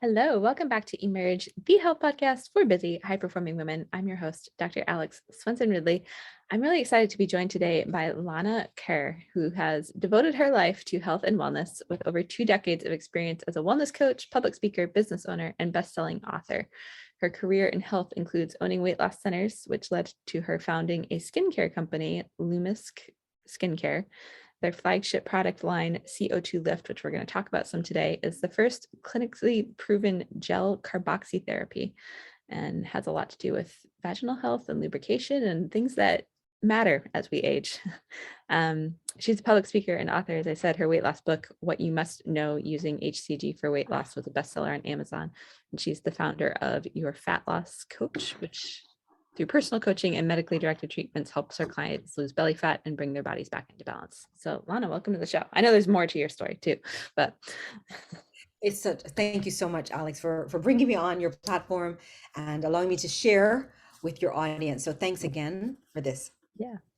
Hello, welcome back to Emerge, the health podcast for busy, high-performing women. I'm your host, Dr. Alex Swenson-Ridley. I'm really excited to be joined today by Lana Kerr, who has devoted her life to health and wellness with over 2 decades of experience as a wellness coach, public speaker, business owner, and best-selling author. Her career in health includes owning weight loss centers, which led to her founding a skincare company, Lumisk Skincare. Their flagship product line, CO2 Lift, which we're going to talk about some today, is the first clinically proven gel carboxy therapy and has a lot to do with vaginal health and lubrication and things that matter as we age. She's a public speaker and author. As I said, her weight loss book, What You Must Know Using HCG for Weight Loss, was a bestseller on Amazon. And she's the founder of Your Fat Loss Coach, which through personal coaching and medically directed treatments helps her clients lose belly fat and bring their bodies back into balance. So Lana, welcome to the show. I know there's more to your story too, but Thank you so much, Alex, for bringing me on your platform and allowing me to share with your audience. So thanks again for this.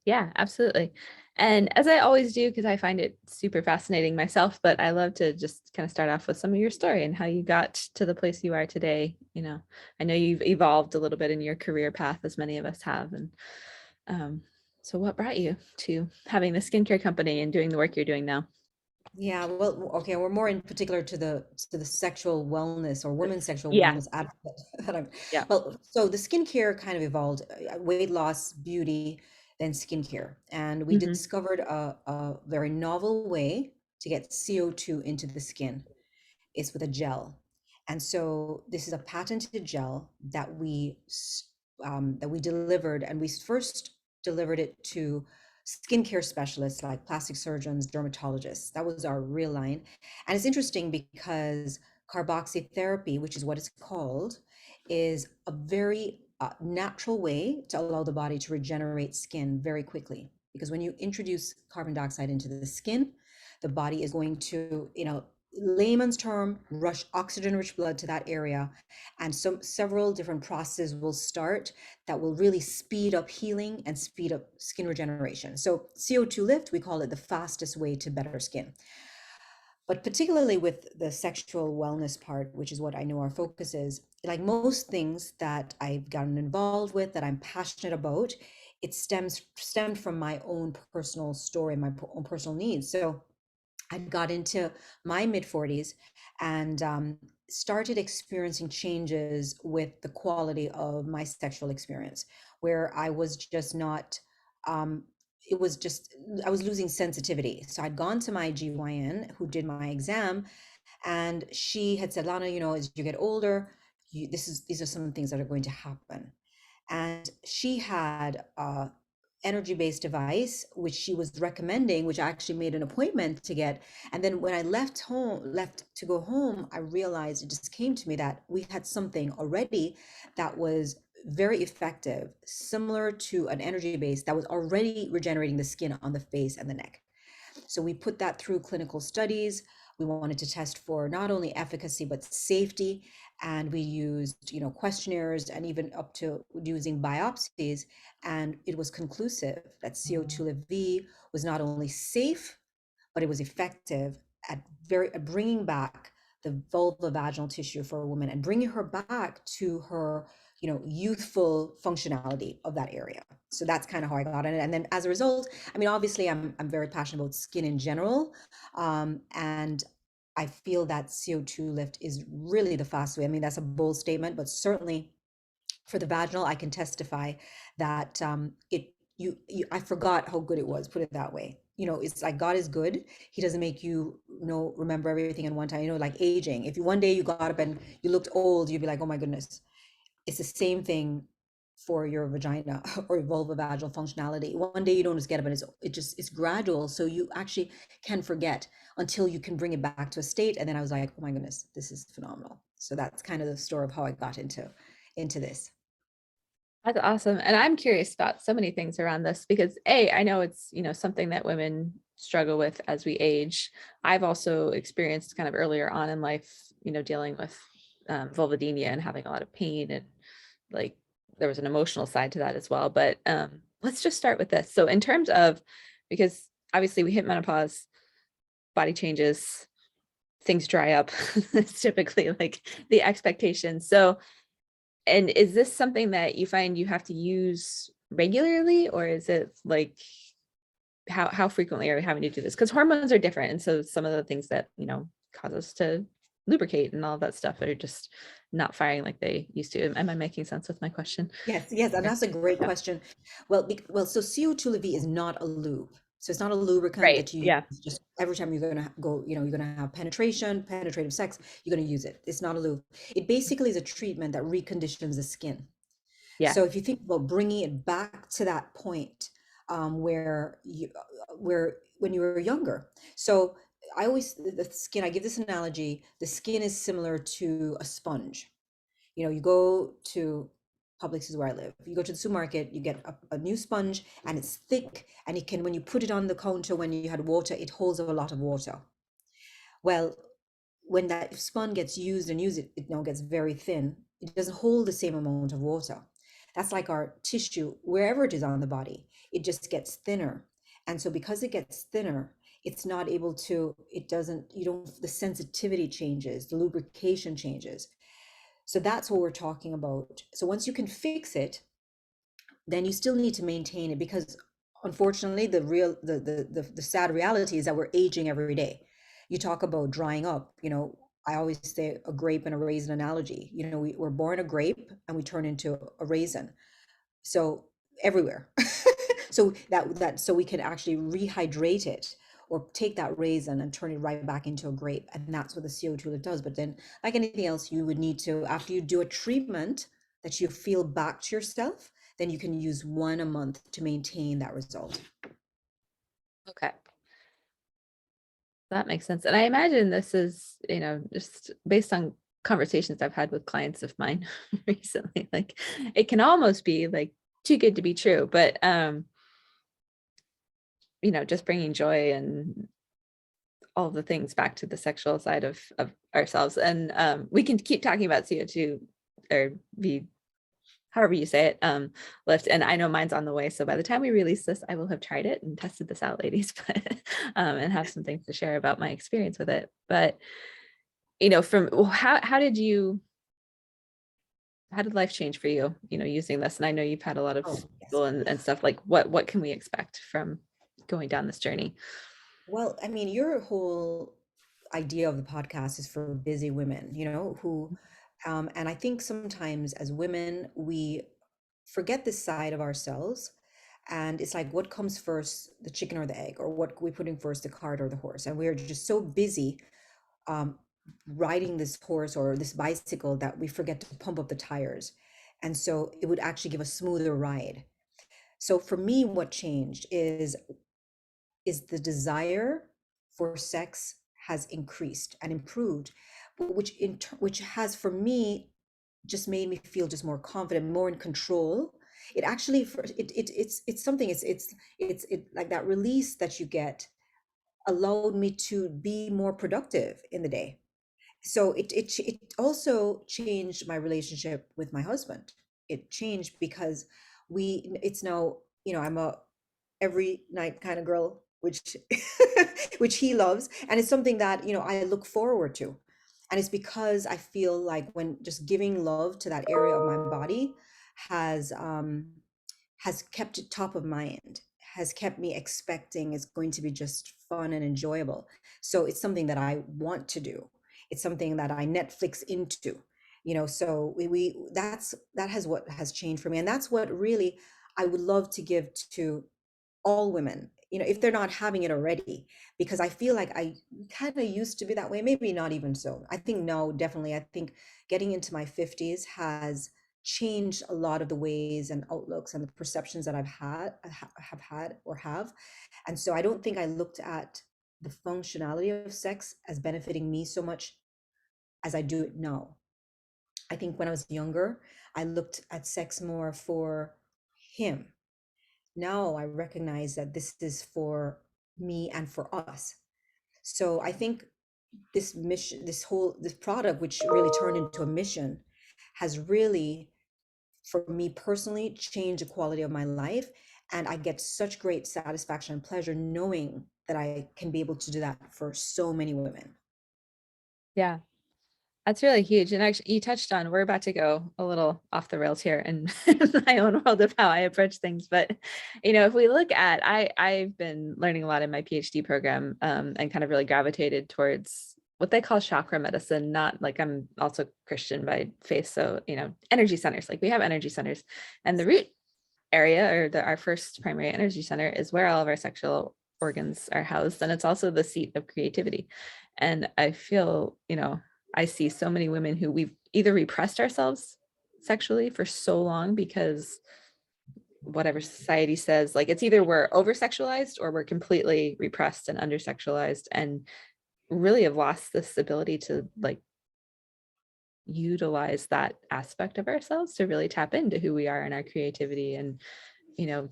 yeah, absolutely. And as I always do, because I find it super fascinating myself, but I love to just kind of start off with some of your story and how you got to the place you are today. I know you've evolved a little bit in your career path, as many of us have. And so what brought you to having the skincare company and doing the work you're doing now? Yeah, well, okay, we're more in particular to the sexual wellness or women's sexual Yeah, wellness advocate. that I'm- yeah. Well, so the skincare kind of evolved, weight loss, beauty, then skincare, and we Hmm. discovered a very novel way to get CO2 into the skin. It's with a gel. And so this is a patented gel that we delivered, and we first delivered it to skincare specialists like plastic surgeons, dermatologists. That was our real line. And it's interesting because carboxy therapy, which is what it's called, is a very natural way to allow the body to regenerate skin very quickly. Because when you introduce carbon dioxide into the skin, the body is going to, layman's term, rush oxygen rich blood to that area, and several different processes will start that will really speed up healing and speed up skin regeneration. So CO2 lift, we call it the fastest way to better skin. But particularly with the sexual wellness part, which is what I know our focus is, like most things that I've gotten involved with, that I'm passionate about, it stemmed from my own personal story, my own personal needs. So I got into my mid 40s and started experiencing changes with the quality of my sexual experience, where I was just not, um, it was just, I was losing sensitivity. So I'd gone to my GYN who did my exam, and she had said, Lana, as you get older, these are some things that are going to happen. And she had energy-based device which she was recommending, which I actually made an appointment to get. And then when I left to go home, I realized, it just came to me that we had something already that was very effective, similar to an energy base that was already regenerating the skin on the face and the neck. So we put that through clinical studies. We wanted to test for not only efficacy but safety, and we used, questionnaires and even up to using biopsies, and it was conclusive that CO2 Live V was not only safe, but it was effective at bringing back the vulva vaginal tissue for a woman and bringing her back to her, youthful functionality of that area. So that's kind of how I got in it. And then as a result, I mean, obviously, I'm very passionate about skin in general, and I feel that CO2 lift is really the fast way. I mean, that's a bold statement, but certainly for the vaginal, I can testify that I forgot how good it was. Put it that way. It's like God is good. He doesn't make you, remember everything in one time. Like aging. If you one day you got up and you looked old, you'd be like, oh my goodness. It's the same thing for your vagina or vulva vaginal functionality. One day you don't just get up, and it's gradual. So you actually can forget until you can bring it back to a state. And then I was like, oh my goodness, this is phenomenal. So that's kind of the story of how I got into this. That's awesome. And I'm curious about so many things around this because I know it's, something that women struggle with as we age. I've also experienced kind of earlier on in life, dealing with vulvodynia and having a lot of pain, and like there was an emotional side to that as well. But let's just start with this. So in terms of, because obviously we hit menopause, body changes, things dry up. It's typically like the expectation. So, and is this something that you find you have to use regularly, or is it like how frequently are we having to do this? Because hormones are different. And so some of the things that, cause us to lubricate and all that stuff are just not firing like they used to. Am I making sense with my question? Yes, yes, and Or- that's a great Yeah. question. Well, so CO2 is not a lube. So it's not a lubricant Right. that you Yeah. use just every time you're gonna go, you're gonna have penetrative sex, you're gonna use it. It's not a lube. It basically is a treatment that reconditions the skin. Yeah. So if you think about bringing it back to that point, where when you were younger. So I always the skin. I give this analogy. The skin is similar to a sponge. You go to Publix is where I live. You go to the supermarket, you get a new sponge, and it's thick, and it can when you put it on the counter when you had water, it holds a lot of water. Well, when that sponge gets used and used, it now gets very thin. It doesn't hold the same amount of water. That's like our tissue, wherever it is on the body, it just gets thinner. And so because it gets thinner, it's not able to, it doesn't, you don't, the sensitivity changes, the lubrication changes. So that's what we're talking about. So once you can fix it, then you still need to maintain it because unfortunately the sad reality is that we're aging every day. You talk about drying up, I always say a grape and a raisin analogy. We're born a grape and we turn into a raisin. So everywhere. So so we can actually rehydrate it or take that raisin and turn it right back into a grape. And that's what the CO2 does. But then, like anything else, you would need to, after you do a treatment that you feel back to yourself, then you can use one a month to maintain that result. Okay. That makes sense. And I imagine this is, just based on conversations I've had with clients of mine recently, like it can almost be like too good to be true, but just bringing joy and all the things back to the sexual side of ourselves. And we can keep talking about CO2 or be however you say it, lift. And I know mine's on the way. So by the time we release this, I will have tried it and tested this out, ladies, but and have some things to share about my experience with it. But from how did life change for you, using this? And I know you've had a lot of Oh, yes. people and stuff. Like what can we expect from going down this journey? Well, I mean, your whole idea of the podcast is for busy women, and I think sometimes as women, we forget this side of ourselves. And it's like, what comes first, the chicken or the egg, or what we putting first, the cart or the horse? And we're just so busy um, riding this horse or this bicycle that we forget to pump up the tires. And so it would actually give a smoother ride. So for me, what changed is the desire for sex has increased and improved, which has for me just made me feel just more confident, more in control. It actually it's something it's like that release that you get allowed me to be more productive in the day. So it also changed my relationship with my husband. It changed because it's now, I'm a every night kind of girl, which which he loves, and it's something that I look forward to. And it's because I feel like when just giving love to that area of my body has has kept it top of mind, has kept me expecting it's going to be just fun and enjoyable. So it's something that I want to do. It's something that I Netflix into, so that has what has changed for me. And that's what really I would love to give to all women, if they're not having it already, because I feel like I kind of used to be that way, maybe not even so. I think no, definitely. I think getting into my 50s has changed a lot of the ways and outlooks and the perceptions that have had or have. And so I don't think I looked at the functionality of sex as benefiting me so much as I do it now. I think when I was younger, I looked at sex more for him. Now I recognize that this is for me and for us. So I think this mission, this product, which really turned into a mission, has really, for me personally, changed the quality of my life. And I get such great satisfaction and pleasure knowing that I can be able to do that for so many women. Yeah. That's really huge. And actually, you touched on, we're about to go a little off the rails here in my own world of how I approach things. But, if we look at, I've been learning a lot in my PhD program, and kind of really gravitated towards what they call chakra medicine. Not like, I'm also Christian by faith. So, energy centers, like we have energy centers, and the root area, or our first primary energy center, is where all of our sexual organs are housed. And it's also the seat of creativity. And I feel, I see so many women who we've either repressed ourselves sexually for so long because whatever society says, like it's either we're over sexualized or we're completely repressed and under sexualized, and really have lost this ability to like utilize that aspect of ourselves to really tap into who we are and our creativity, and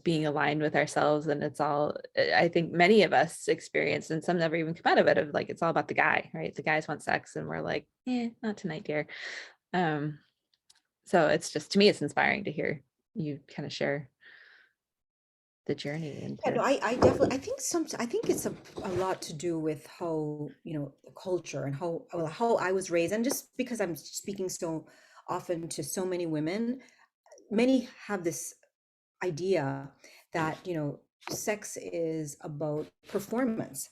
being aligned with ourselves. And it's all, I think many of us experience, and some never even come out of it, of like, it's all about the guy, right? The guys want sex and we're like, not tonight, dear. um so it's just, to me, it's inspiring to hear you kind of share the journey Yeah, no, into. I definitely, I think it's a lot to do with how, culture and how I was raised. And just because I'm speaking so often to so many women, many have this idea that, sex is about performance.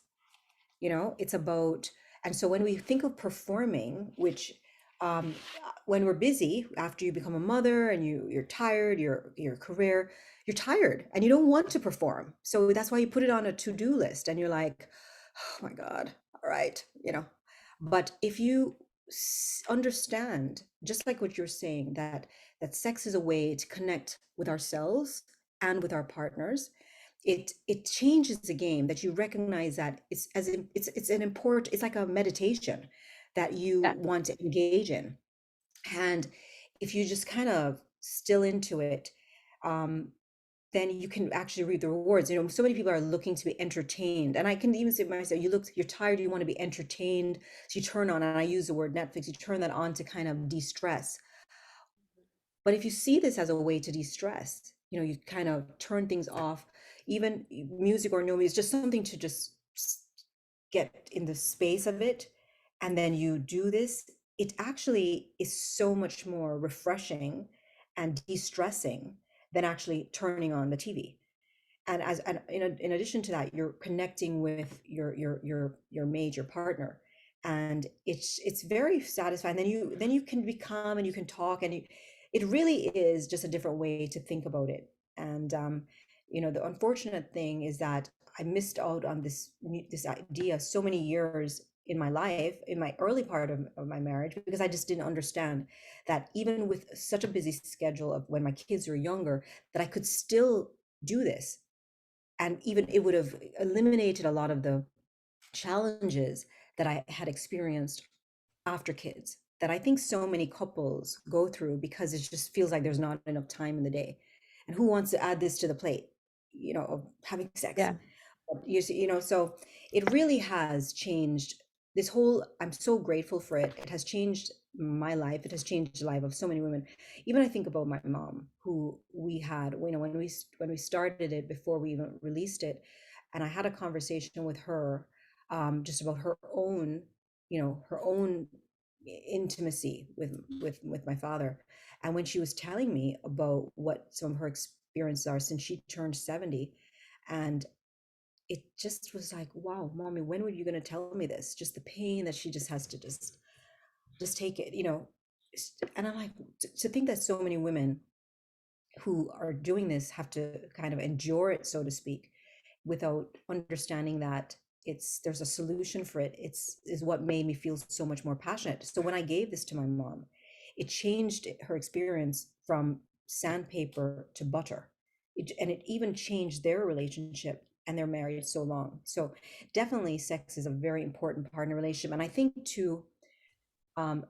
It's about, and so when we think of performing, which um, when we're busy after you become a mother and you're tired, your career, you're tired and you don't want to perform, so that's why you put it on a to-do list and you're like, oh my god, all right. But if you understand, just like what you're saying, that sex is a way to connect with ourselves and with our partners, it changes the game, that you recognize that it's an important, it's like a meditation that you Yeah. want to engage in. And if you just kind of still into it, um, then you can actually reap the rewards. So many people are looking to be entertained, and I can even say myself, you're tired, you want to be entertained, so you turn on, and I use the word Netflix, you turn that on to kind of de-stress. But if you see this as a way to de-stress, you kind of turn things off, even music or no music, just something to just get in the space of it. And then you do this, it actually is so much more refreshing and de-stressing than actually turning on the TV. And in addition to that, you're connecting with your mate, your partner, and it's very satisfying. Then you can be calm and you can talk, and it really is just a different way to think about it. And the unfortunate thing is that I missed out on this idea so many years in my life, in my early part of my marriage, because I just didn't understand that even with such a busy schedule of when my kids were younger, that I could still do this. And even it would have eliminated a lot of the challenges that I had experienced after kids, that I think so many couples go through, because it just feels like there's not enough time in the day. And who wants to add this to the plate, of having sex? Yeah. You see, so it really has changed this whole, I'm so grateful for it. It has changed my life. It has changed the life of so many women. Even I think about my mom, who we had, when we started it, before we even released it, and I had a conversation with her, just about her own intimacy with my father. And when she was telling me about what some of her experiences are since she turned 70, and it just was like, wow, mommy, when were you going to tell me this? Just the pain that she just has to just take it, and I'm like, to think that so many women who are doing this have to kind of endure it, so to speak, without understanding that there's a solution for it, is what made me feel so much more passionate. So when I gave this to my mom, it changed her experience from sandpaper to butter. And it even changed their relationship, and they're married so long. So definitely sex is a very important part in a relationship. And I think too,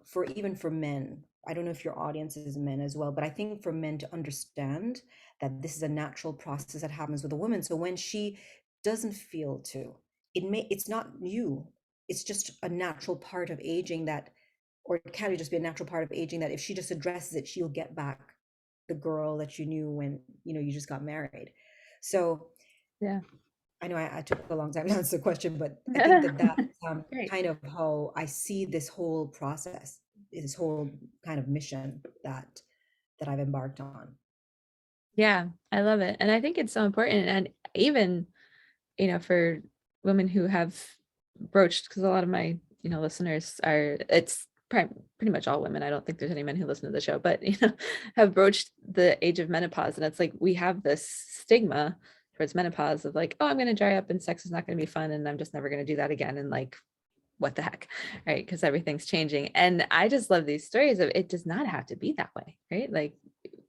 for men, I don't know if your audience is men as well, but I think for men to understand that this is a natural process that happens with a woman. So when she doesn't feel to, it's not you, it's just a natural part of aging, that, or it can just be a natural part of aging, that if she just addresses it, she'll get back the girl that you knew when you just got married. So Yeah. I know I took a long time to answer the question, but I think that great. kind of how I see this whole process, this whole kind of mission that I've embarked on. Yeah, I love it. And I think it's so important. And even, for women who have broached, because a lot of my, listeners are, pretty much all women. I don't think there's any men who listen to the show, but, have broached the age of menopause. And it's like we have this stigma towards menopause of like, oh, I'm going to dry up and sex is not going to be fun. And I'm just never going to do that again. And like, what the heck, right? Because everything's changing. And I just love these stories of it does not have to be that way, right? Like,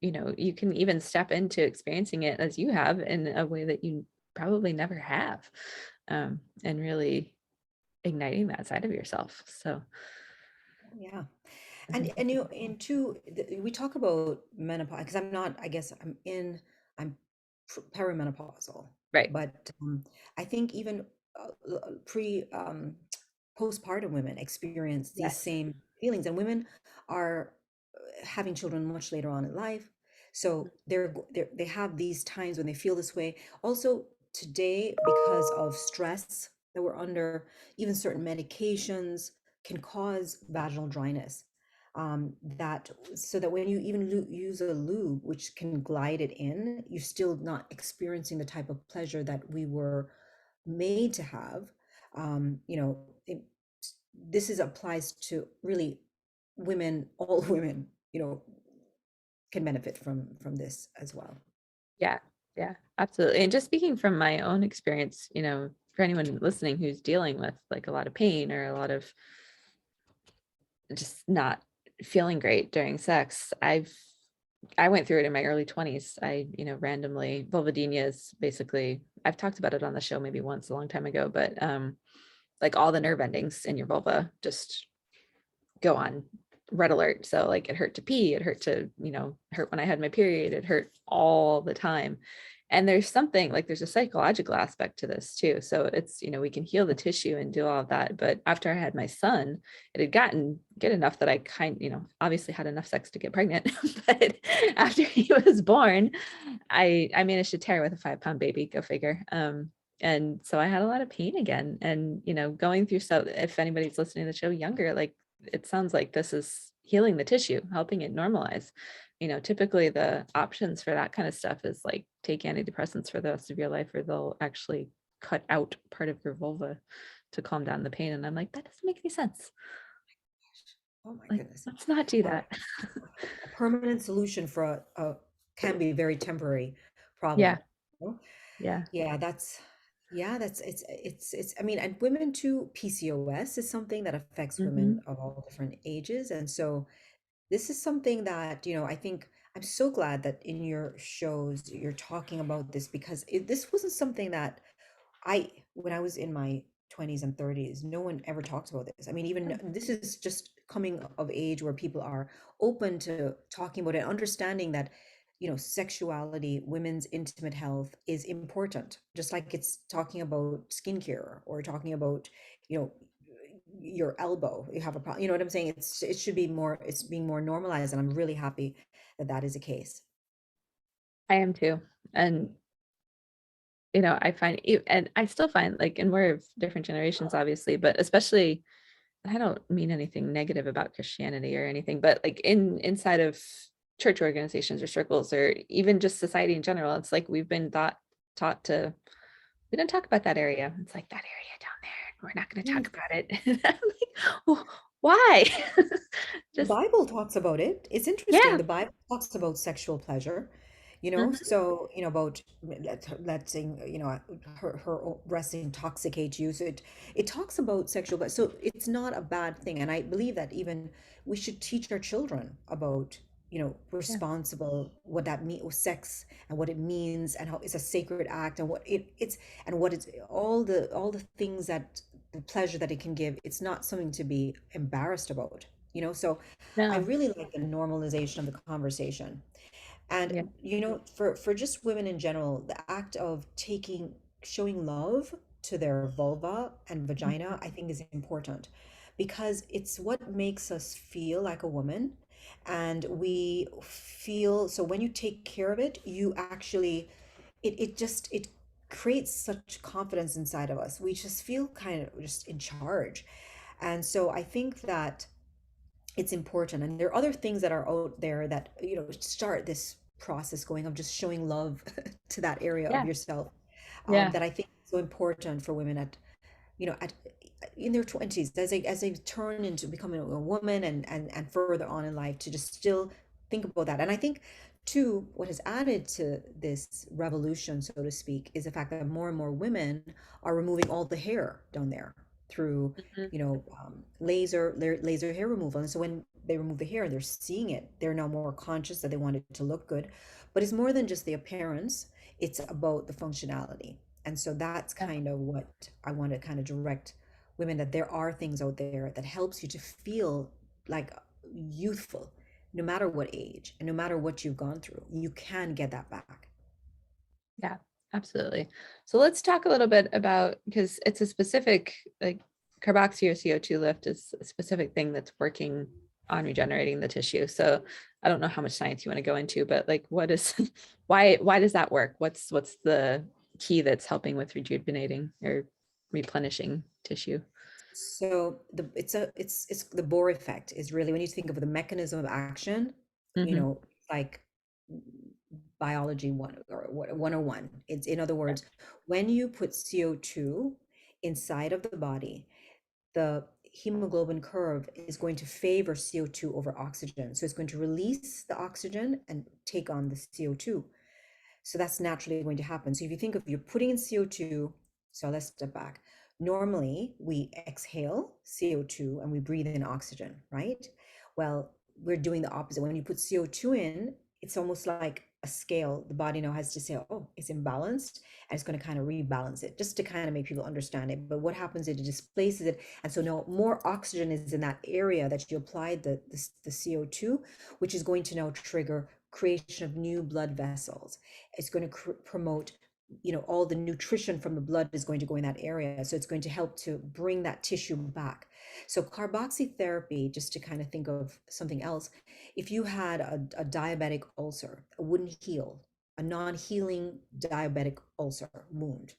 you can even step into experiencing it as you have in a way that you probably never have, and really igniting that side of yourself. So Yeah. I think And that's you and two, we talk about menopause because I'm not, I guess I'm perimenopausal, right. but I think even pre postpartum women experience these Yes. same feelings, and women are having children much later on in life, so they have these times when they feel this way. Also today, because of stress that we're under, even certain medications can cause vaginal dryness, that so that when you even use a lube which can glide it in, you're still not experiencing the type of pleasure that we were made to have. You know, this is applies to really women, all women, can benefit from this as well. Yeah. Yeah, absolutely. And just speaking from my own experience, for anyone listening who's dealing with like a lot of pain or a lot of just not feeling great during sex, I went through it in my early 20s. I, randomly, vulvodynia is basically, I've talked about it on the show maybe once a long time ago, but like all the nerve endings in your vulva just go on red alert. So like it hurt to pee, it hurt to, hurt when I had my period, it hurt all the time. And there's something like there's a psychological aspect to this too. So it's, we can heal the tissue and do all of that. But after I had my son, it had gotten good enough that I obviously had enough sex to get pregnant. But after he was born, I managed to tear with a 5-pound baby, go figure. And so I had a lot of pain again. And, going through, so if anybody's listening to the show younger, like it sounds like this is healing the tissue, helping it normalize. Typically the options for that kind of stuff is like take antidepressants for the rest of your life, or they'll actually cut out part of your vulva to calm down the pain. And I'm like, that doesn't make any sense. Oh my Like, goodness. let's not do Uh, that. a permanent solution for a can be very temporary Yeah. problem. you know? Yeah. Yeah, that's it's I mean, and women too, PCOS is something that affects women Hmm. of all different ages. And so this is something that, I think I'm so glad that in your shows you're talking about this, because this wasn't something that when I was in my 20s and 30s, no one ever talked about this. I mean, even this is just coming of age where people are open to talking about it, understanding that, sexuality, women's intimate health is important, just like it's talking about skincare or talking about, you know, your elbow, you have a problem, you know what I'm saying? It should be more, it's being more normalized, and I'm really happy that that is the case. I am too. And I find and I still find like, and we're of different generations, obviously, but especially, I don't mean anything negative about Christianity or anything, but like inside of church organizations or circles, or even just society in general, it's like we've been taught to, we don't talk about that area. It's like that area down there. We're not going to talk about it. And I'm like, "Well, why?" The Just Bible talks about it. It's interesting. yeah. The Bible talks about sexual pleasure, Mhm. so, about let's say, her breasts intoxicate you. So it talks about sexual, but so it's not a bad thing. And I believe that even we should teach our children about, Yeah. responsible, what that means, sex, and what it means, and how it's a sacred act, and what it's, and what it's, all the things that the pleasure that it can give. It's not something to be embarrassed about. So I No. really like the normalization of the conversation. And Yeah. for just women in general, the act of showing love to their vulva and Mhm. vagina, I think is important, because it's what makes us feel like a woman. And so when you take care of it, you actually, it just, creates such confidence inside of us. We just feel kind of just in charge. And so I think that it's important. And there are other things that are out there that, start this process going of just showing love to that area of Yeah. yourself, Yeah. that I think is so important for women at in their 20s, as they turn into becoming a woman, and further on in life, to just still think about that. And I think too, what has added to this revolution, so to speak, is the fact that more and more women are removing all the hair down there through Mhm. laser hair removal. And so when they remove the hair, they're seeing it, they're now more conscious that they want it to look good. But it's more than just the appearance, it's about the functionality. And so that's Yeah. kind of what I want to kind of direct women, that there are things out there that helps you to feel like youthful, no matter what age and no matter what you've gone through. You can get that back. Yeah, absolutely. So let's talk a little bit about, because it's a specific, like, carboxy or CO2 lift is a specific thing that's working on regenerating the tissue. So I don't know how much science you want to go into, but like, what is why does that work? What's the key that's helping with rejuvenating or replenishing tissue? So it's the Bohr effect is really, when you think of the mechanism of action, Hmm. like biology 101. It's, in other words, when you put CO2 inside of the body, the hemoglobin curve is going to favor CO2 over oxygen. So it's going to release the oxygen and take on the CO2. So that's naturally going to happen. So if you think of, you're putting in CO2, so let's step back. Normally, we exhale CO2 and we breathe in oxygen, right? Well, we're doing the opposite. When you put CO2 in, it's almost like a scale. The body now has to say, oh, it's imbalanced, and it's going to kind of rebalance it, just to kind of make people understand it. But what happens is it displaces it. And so now more oxygen is in that area that you applied the CO2, which is going to now trigger creation of new blood vessels. It's going to promote, all the nutrition from the blood is going to go in that area. So it's going to help to bring that tissue back. So carboxy therapy, just to kind of think of something else, if you had a diabetic ulcer, a wouldn't heal, a non-healing diabetic ulcer wound,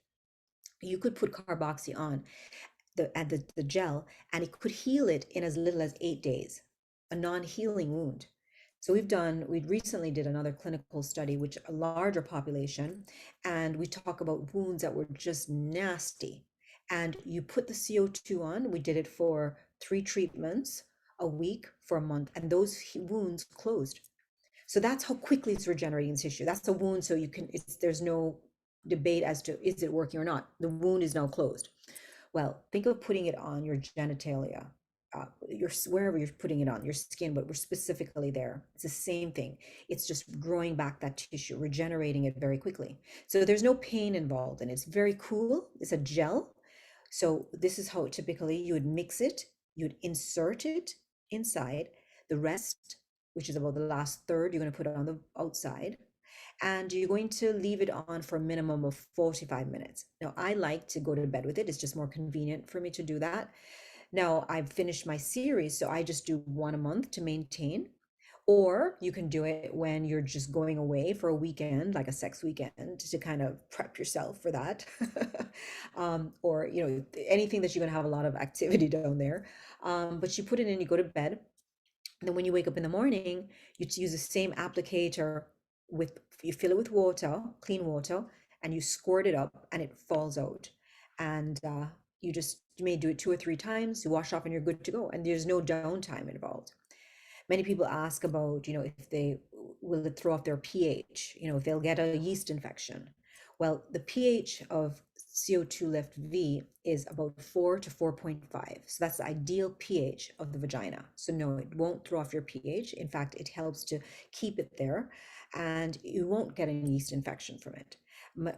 you could put carboxy on the gel, and it could heal it in as little as 8 days, a non-healing wound. So we recently did another clinical study, which a larger population, and we talk about wounds that were just nasty. And you put the CO2 on, we did it for 3 treatments a week for a month, and those wounds closed. So that's how quickly it's regenerating tissue. That's the wound. So there's no debate as to is it working or not. The wound is now closed. Well, think of putting it on your genitalia, wherever you're putting it on, your skin, but we're specifically there. It's the same thing. It's just growing back that tissue, regenerating it very quickly. So there's no pain involved, and it's very cool. It's a gel. So this is how typically you would mix it, you'd insert it inside. The rest, which is about the last third, you're going to put it on the outside, and you're going to leave it on for a minimum of 45 minutes. Now, I like to go to bed with it. It's just more convenient for me to do that. Now, I've finished my series, so I just do one a month to maintain. Or you can do it when you're just going away for a weekend, like a sex weekend, to kind of prep yourself for that. Or, anything that you're going to have a lot of activity down there. But you put it in, you go to bed. And then when you wake up in the morning, you use the same applicator, you fill it with water, clean water, and you squirt it up, and it falls out. And you may do it 2 or 3 times, you wash off, and you're good to go. And there's no downtime involved. Many people ask about, if they will it throw off their pH, if they'll get a yeast infection. Well, the pH of CO2 Lift V is about 4 to 4.5. So that's the ideal pH of the vagina. So no, it won't throw off your pH. In fact, it helps to keep it there, and you won't get any yeast infection from it.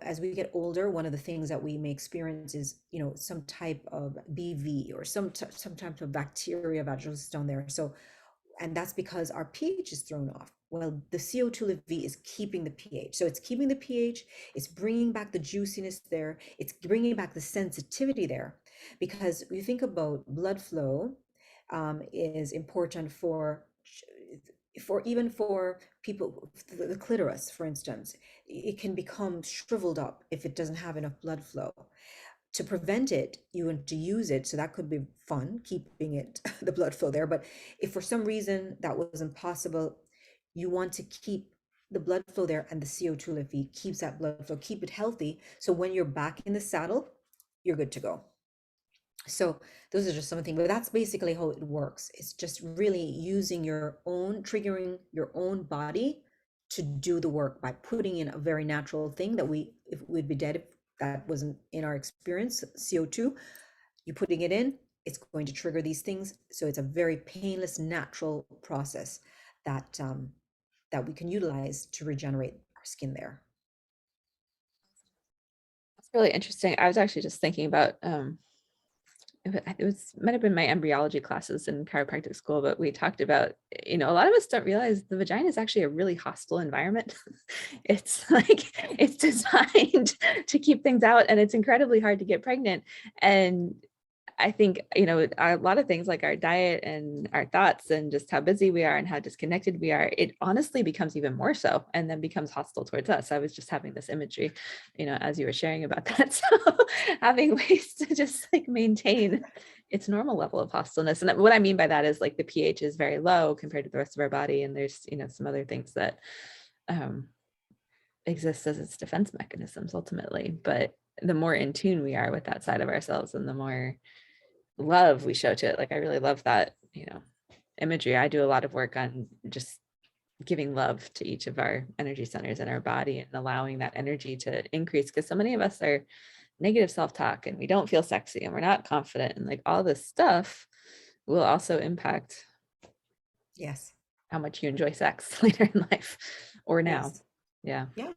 As we get older, one of the things that we may experience is, some type of BV, or some type of bacteria vaginosis down there. So, and that's because our pH is thrown off. Well, the CO2 Lift V is keeping the pH. So it's keeping the pH, it's bringing back the juiciness there, it's bringing back the sensitivity there. Because you think about blood flow, is important for even for people, the clitoris, for instance, it can become shriveled up if it doesn't have enough blood flow. To prevent it, you want to use it. So that could be fun, keeping it the blood flow there. But if for some reason that wasn't possible, you want to keep the blood flow there, and the CO2 lift keeps that blood flow, keep it healthy. So when you're back in the saddle, you're good to go. So those are just something, but that's basically how it works. It's just really using your own, triggering your own body to do the work by putting in a very natural thing that if we'd be dead if that wasn't in our experience, CO2. You putting it in, it's going to trigger these things. So it's a very painless, natural process that that we can utilize to regenerate our skin there. That's really interesting. I was actually just thinking about it was might have been my embryology classes in chiropractic school, but we talked about, a lot of us don't realize the vagina is actually a really hostile environment. It's like it's designed to keep things out, and it's incredibly hard to get pregnant. And I think, a lot of things like our diet and our thoughts and just how busy we are and how disconnected we are, it honestly becomes even more so and then becomes hostile towards us. I was just having this imagery, as you were sharing about that. So having ways to just like maintain its normal level of hostileness. And what I mean by that is like the pH is very low compared to the rest of our body. And there's, some other things that um, exist as its defense mechanisms ultimately. But the more in tune we are with that side of ourselves and the more love we show to it. Like I really love that, imagery. I do a lot of work on just giving love to each of our energy centers in our body and allowing that energy to increase, because so many of us are negative self-talk and we don't feel sexy and we're not confident, and like all this stuff will also impact Yes. how much you enjoy sex later in life or now. Yes. Yeah. Yeah.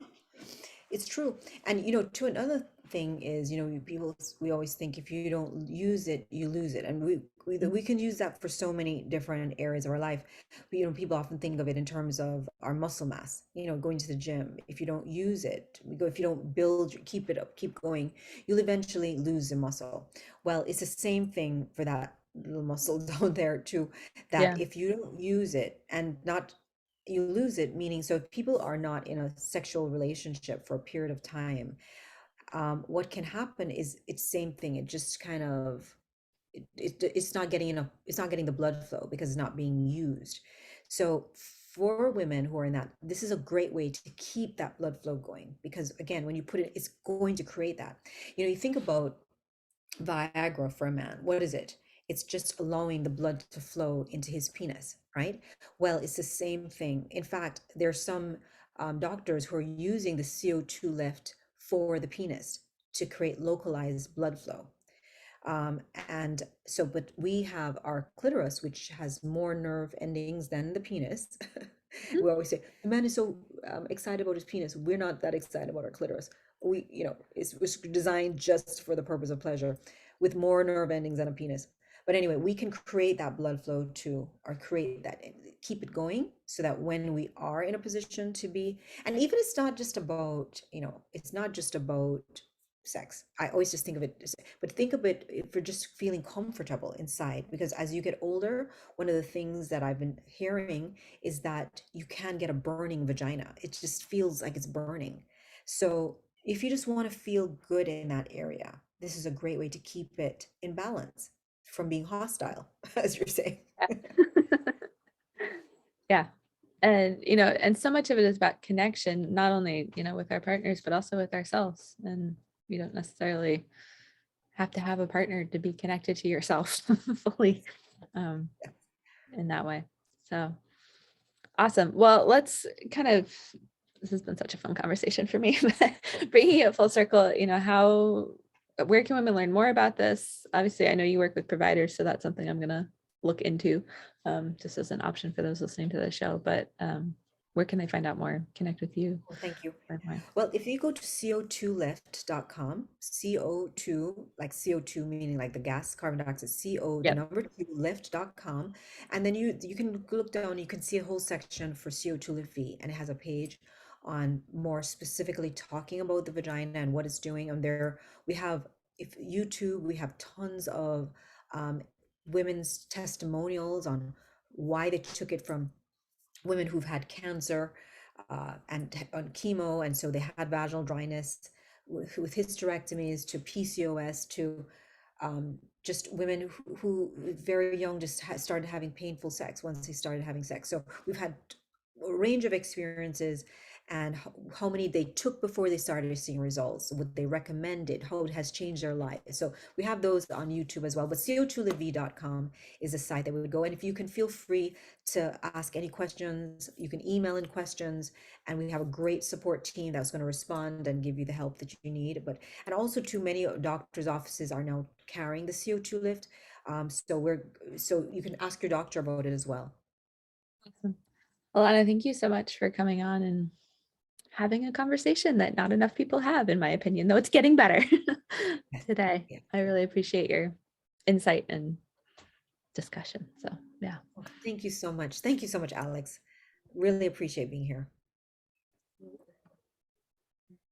It's true. And to another thing is, people, we always think if you don't use it, you lose it. And we can use that for so many different areas of our life. But, people often think of it in terms of our muscle mass, going to the gym. If you don't use it, if you don't keep it up, keep going, you'll eventually lose the muscle. Well, it's the same thing for that little muscle down there too, that Yeah. if you don't use it and not you lose it, meaning, so if people are not in a sexual relationship for a period of time, what can happen is it's same thing. It just kind of it's not getting enough, it's not getting the blood flow because it's not being used. So for women who are in that, this is a great way to keep that blood flow going, because again, when you put it, it's going to create that. You think about Viagra for a man. What is it? It's just allowing the blood to flow into his penis, right? Well, it's the same thing. In fact, there's some doctors who are using the CO2 lift for the penis to create localized blood flow. And so, but we have our clitoris, which has more nerve endings than the penis. Mhm. We always say the man is so excited about his penis. We're not that excited about our clitoris. It was designed just for the purpose of pleasure, with more nerve endings than a penis. But anyway, we can create that blood flow to, or create that, keep it going, so that when we are in a position to be, and even it's not just about, it's not just about sex. I always just think of it, but think of it if you're just feeling comfortable inside, because as you get older, one of the things that I've been hearing is that you can get a burning vagina. It just feels like it's burning. So if you just want to feel good in that area, this is a great way to keep it in balance from being hostile, as you're saying. Yeah. And, and so much of it is about connection, not only, with our partners, but also with ourselves. And we don't necessarily have to have a partner to be connected to yourself fully um, in that way. So awesome. Well, let's kind of, this has been such a fun conversation for me, but bringing it full circle, where can women learn more about this? Obviously, I know you work with providers, so that's something I'm going to look into just as an option for those listening to the show. But where can they find out more, connect with you? Well, thank you. Learn more? Well, if you go to co2lift.com, CO2, like CO2 meaning like the gas, carbon dioxide, CO, the Yep. number two, lift.com. And then you can look down, you can see a whole section for CO2 lift V, and it has a page on more specifically talking about the vagina and what it's doing. And there we have, if YouTube, we have tons of women's testimonials on why they took it from women who've had cancer and on chemo, and so they had vaginal dryness, with hysterectomies, to PCOS, to just women who very young just started having painful sex once they started having sex. So we've had a range of experiences, and how many they took before they started seeing results, what they recommended, how it has changed their life. So we have those on YouTube as well. But co2livv.com is a site that we would go. And if you can, feel free to ask any questions. You can email in questions, and we have a great support team that's going to respond and give you the help that you need. But and also, too many doctors' offices are now carrying the CO2 lift. So you can ask your doctor about it as well. Awesome. Well, Lana, thank you so much for coming on and having a conversation that not enough people have, in my opinion, though it's getting better Yes. today. Yeah. I really appreciate your insight and discussion. So, yeah. Thank you so much. Thank you so much, Alex. Really appreciate being here.